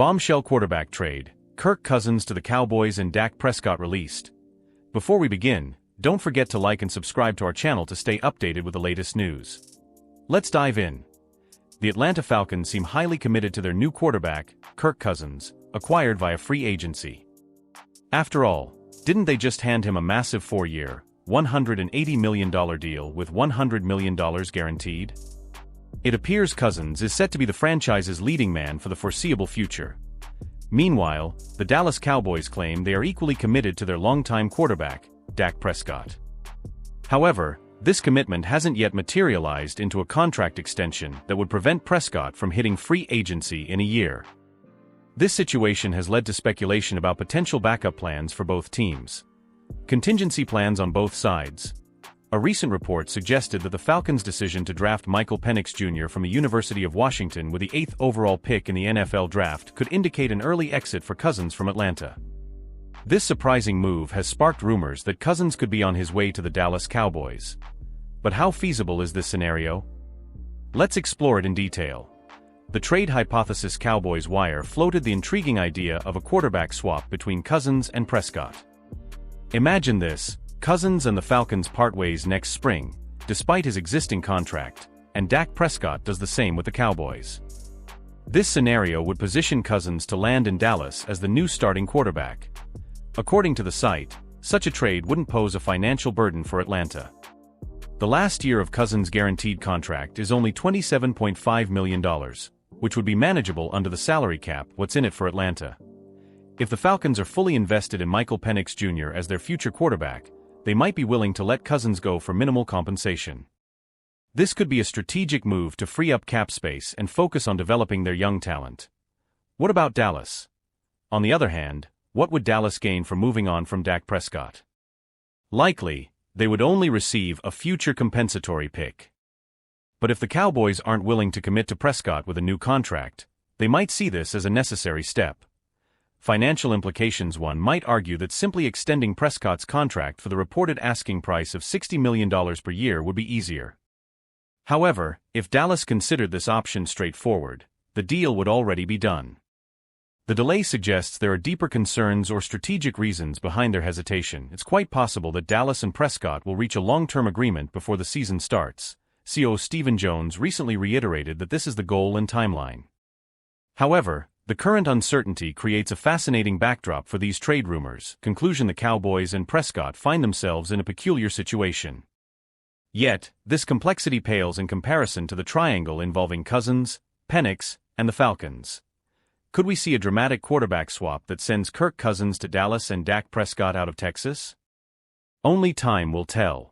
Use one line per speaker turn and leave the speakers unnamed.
Bombshell quarterback trade, Kirk Cousins to the Cowboys and Dak Prescott released. Before we begin, don't forget to like and subscribe to our channel to stay updated with the latest news. Let's dive in. The Atlanta Falcons seem highly committed to their new quarterback, Kirk Cousins, acquired via free agency. After all, didn't they just hand him a massive 4-year, $180 million deal with $100 million guaranteed? It appears Cousins is set to be the franchise's leading man for the foreseeable future. Meanwhile, the Dallas Cowboys claim they are equally committed to their longtime quarterback, Dak Prescott. However, this commitment hasn't yet materialized into a contract extension that would prevent Prescott from hitting free agency in a year. This situation has led to speculation about potential backup plans for both teams. Contingency plans on both sides. A recent report suggested that the Falcons' decision to draft Michael Penix Jr. from the University of Washington with the 8th overall pick in the NFL draft could indicate an early exit for Cousins from Atlanta. This surprising move has sparked rumors that Cousins could be on his way to the Dallas Cowboys. But how feasible is this scenario? Let's explore it in detail. The trade hypothesis Cowboys Wire floated the intriguing idea of a quarterback swap between Cousins and Prescott. Imagine this: Cousins and the Falcons part ways next spring, despite his existing contract, and Dak Prescott does the same with the Cowboys. This scenario would position Cousins to land in Dallas as the new starting quarterback. According to the site, such a trade wouldn't pose a financial burden for Atlanta. The last year of Cousins' guaranteed contract is only $27.5 million, which would be manageable under the salary cap. What's in it for Atlanta? If the Falcons are fully invested in Michael Penix Jr. as their future quarterback, they might be willing to let Cousins go for minimal compensation. This could be a strategic move to free up cap space and focus on developing their young talent. What about Dallas? On the other hand, what would Dallas gain from moving on from Dak Prescott? Likely, they would only receive a future compensatory pick. But if the Cowboys aren't willing to commit to Prescott with a new contract, they might see this as a necessary step. Financial implications: one might argue that simply extending Prescott's contract for the reported asking price of $60 million per year would be easier. However, if Dallas considered this option straightforward, the deal would already be done. The delay suggests there are deeper concerns or strategic reasons behind their hesitation. It's quite possible that Dallas and Prescott will reach a long-term agreement before the season starts. CEO Stephen Jones recently reiterated that this is the goal and timeline. However, the current uncertainty creates a fascinating backdrop for these trade rumors. Conclusion: the Cowboys and Prescott find themselves in a peculiar situation. Yet, this complexity pales in comparison to the triangle involving Cousins, Penix, and the Falcons. Could we see a dramatic quarterback swap that sends Kirk Cousins to Dallas and Dak Prescott out of Texas? Only time will tell.